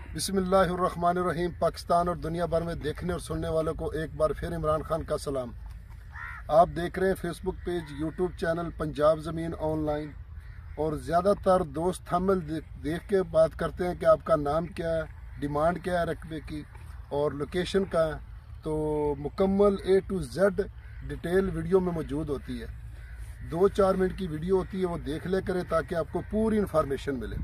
बिस्मिल्लाहिर्रहमानिर्रहीम। पाकिस्तान और दुनिया भर में देखने और सुनने वालों को एक बार फिर इमरान खान का सलाम। आप देख रहे हैं Facebook page, YouTube channel Punjab ज़मीन ऑनलाइन। और ज़्यादातर दोस्त थंबनेल देख के बात करते हैं कि आपका नाम क्या है, डिमांड क्या है रकबे की और लोकेशन का है। तो मुकम्मल A to Z detail video में मौजूद होती है। 2-4 मिनट की वीडियो होती है, वो देख ले करें ताकि आपको पूरी इन्फॉर्मेशन मिले।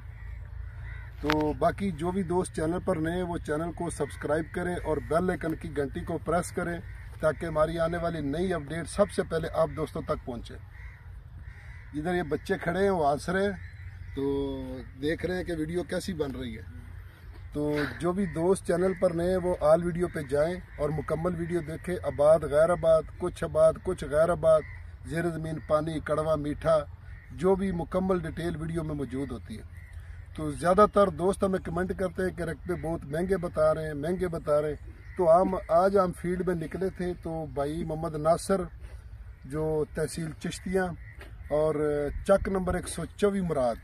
तो बाकी जो भी दोस्त चैनल पर नए हैं वो चैनल को सब्सक्राइब करें और बेल आइकन की घंटी को प्रेस करें ताकि हमारी आने वाली नई अपडेट सबसे पहले आप दोस्तों तक पहुंचे। इधर ये बच्चे खड़े हैं, वो हंस रहे हैं, तो देख रहे हैं कि वीडियो कैसी बन रही है। तो जो भी दोस्त चैनल पर नए हैं वो आल वीडियो पे जाएं और मुकम्मल वीडियो देखें। आबाद गैर आबाद, कुछ गैर आबाद, ज़ेर ज़मीन पानी, कड़वा मीठा, जो भी मुकम्मल डिटेल वीडियो में मौजूद होती है। तो ज़्यादातर दोस्त हमें कमेंट करते हैं कि रकबे बहुत महंगे बता रहे हैं। तो आज हम फील्ड में निकले थे, तो भाई मोहम्मद नासिर जो तहसील चिश्तियाँ और चक नंबर 124 मुराद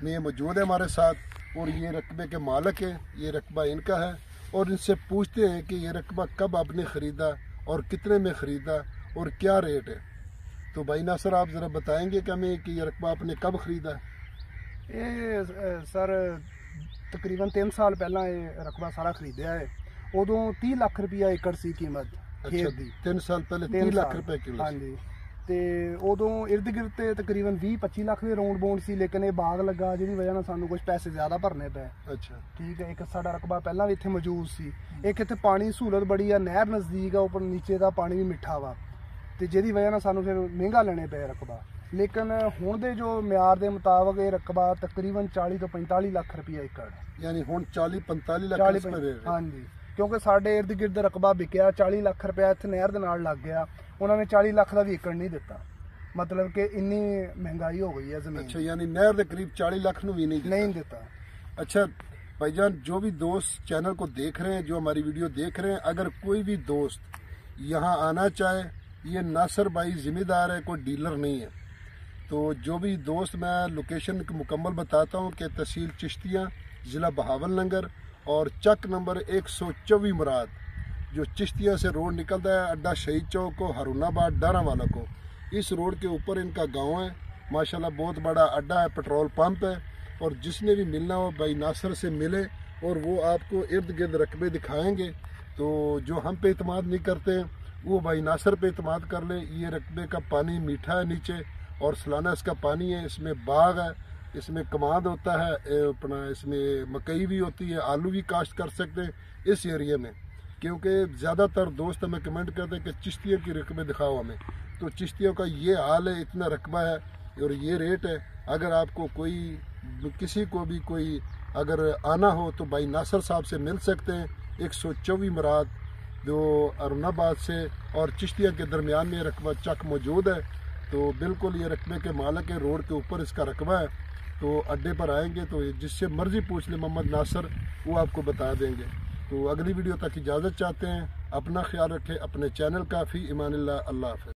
में मौजूद है हमारे साथ, और ये रकबे के मालिक है, ये रकबा इनका है। और इनसे पूछते हैं कि ये रकबा कब आपने ख़रीदा और कितने में ख़रीदा और क्या रेट है। तो भाई नासिर, आप ज़रा बताएंगे कि हमें कि ये रकबा आपने कब ख़रीदा है? ਇਹ ਸਰ ਤਕਰੀਬਨ 3 ਸਾਲ ਪਹਿਲਾਂ ਇਹ ਰਕਬਾ ਸਾਰਾ ਖਰੀਦਿਆ ਹੈ। ਉਦੋਂ 30 ਲੱਖ ਰੁਪਇਆ ਏਕੜ ਸੀ ਕੀਮਤ ਖੇਤ ਦੀ। 3 ਸਾਲ ਪਹਿਲੇ 30 ਲੱਖ ਰੁਪਏ ਕਿਲੋ। ਹਾਂਜੀ, ਤੇ ਉਦੋਂ ਇਰਦ ਗਿਰਦ ਤੇ ਤਕਰੀਬਨ 20-25 ਲੱਖ ਦੇ ਰੌਂਡ ਬੌਂਡ ਸੀ, ਲੇਕਿਨ ਇਹ ਬਾਗ ਲੱਗਾ ਜਿਹਦੀ ਵਜ੍ਹਾ ਨਾਲ ਸਾਨੂੰ ਕੁਝ ਪੈਸੇ ਜ਼ਿਆਦਾ ਭਰਨੇ ਪਏ। ਅੱਛਾ, ਠੀਕ ਹੈ। ਇੱਕ ਸਾਡਾ ਰਕਬਾ ਪਹਿਲਾਂ ਵੀ ਇੱਥੇ ਮੌਜੂਦ ਸੀ। ਇੱਕ ਇੱਥੇ ਪਾਣੀ ਸਹੂਲਤ ਬੜੀ ਆ, ਨਹਿਰ ਨਜ਼ਦੀਕ ਆ, ਉੱਪਰ ਨੀਚੇ ਦਾ ਪਾਣੀ ਵੀ ਮਿੱਠਾ ਵਾ, ਤੇ ਜਿਹਦੀ ਵਜ੍ਹਾ ਨਾਲ ਸਾਨੂੰ ਫਿਰ ਮਹਿੰਗਾ ਲੈਣੇ ਪਏ ਰਕਬਾ। लेकिन हुण दे जो म्यार के मुताबिक ये रकबा तकरीबन 40 ਤੋਂ 45 ਲੱਖ ਰੁਪਇਆ ਏਕੜ, यानी हुण 40-45 ਲੱਖ ਰੁਪਏ। ਹਾਂਜੀ, ਕਿਉਂਕਿ ਸਾਡੇ ਇਰਦ ਗਿਰਦ ਰਕਬਾ ਵਿਕਿਆ 40 ਲੱਖ ਰੁਪਇਆ, ਇੱਥੇ ਨਹਿਰ ਦੇ ਨਾਲ ਲੱਗ ਗਿਆ। ਉਹਨਾਂ ਨੇ 40 ਲੱਖ ਦਾ ਵੀ ਏਕੜ ਨਹੀਂ ਦਿੱਤਾ, मतलब कि इन्नी महंगाई हो गई है जमीन। अच्छा, यानी नहर के करीब 40 लाख भी नहीं देता। अच्छा भाईजान, जो भी दोस्त चैनल को देख रहे हैं, जो हमारी वीडियो देख रहे हैं, अगर कोई भी दोस्त यहाँ आना चाहे, ये नासिर भाई जिम्मेदार है, कोई डीलर नहीं है। तो जो भी दोस्त, मैं लोकेशन मुकम्मल बताता हूँ कि तहसील चिश्तियाँ, ज़िला बहावलनगर और चक नंबर 124 मुराद, जो चिश्तियाँ से रोड निकलता है अड्डा शहीद चौक को, हारूनाबाद डारावाला को, इस रोड के ऊपर इनका गांव है। माशाल्लाह बहुत बड़ा अड्डा है, पेट्रोल पंप है। और जिसने भी मिलना हो भाई नासिर से मिले और वो आपको इर्द गिर्द रकबे दिखाएंगे। तो जो हम पे इतमाद नहीं करते हैं वो भाई नासिर पे इतमाद कर ले। ये रकबे का पानी मीठा है नीचे और सलाना इसका पानी है, इसमें बाग है, इसमें कमाद होता है, अपना इसमें मकई भी होती है, आलू भी काश्त कर सकते हैं इस एरिया में। क्योंकि ज़्यादातर दोस्त हमें कमेंट करते हैं कि चिश्तियों की रकबे दिखाओ हमें। तो चिश्तियों का ये हाल है, इतना रकबा है और ये रेट है। अगर आपको किसी को भी कोई अगर आना हो तो भाई नासिर साहब से मिल सकते हैं। 124 मुराद जो हारूनाबाद से और चिश्तिया के दरमियान में रकबा चक मौजूद है। तो बिल्कुल ये रकबे के मालिक है, रोड के ऊपर इसका रकबा है। तो अड्डे पर आएंगे तो जिससे मर्जी पूछ ले मोहम्मद नासिर, वो आपको बता देंगे। तो अगली वीडियो तक इजाज़त चाहते हैं। अपना ख्याल रखें, अपने चैनल का। फ़ी इमानिल्लाह, अल्लाह हाफ़िज़।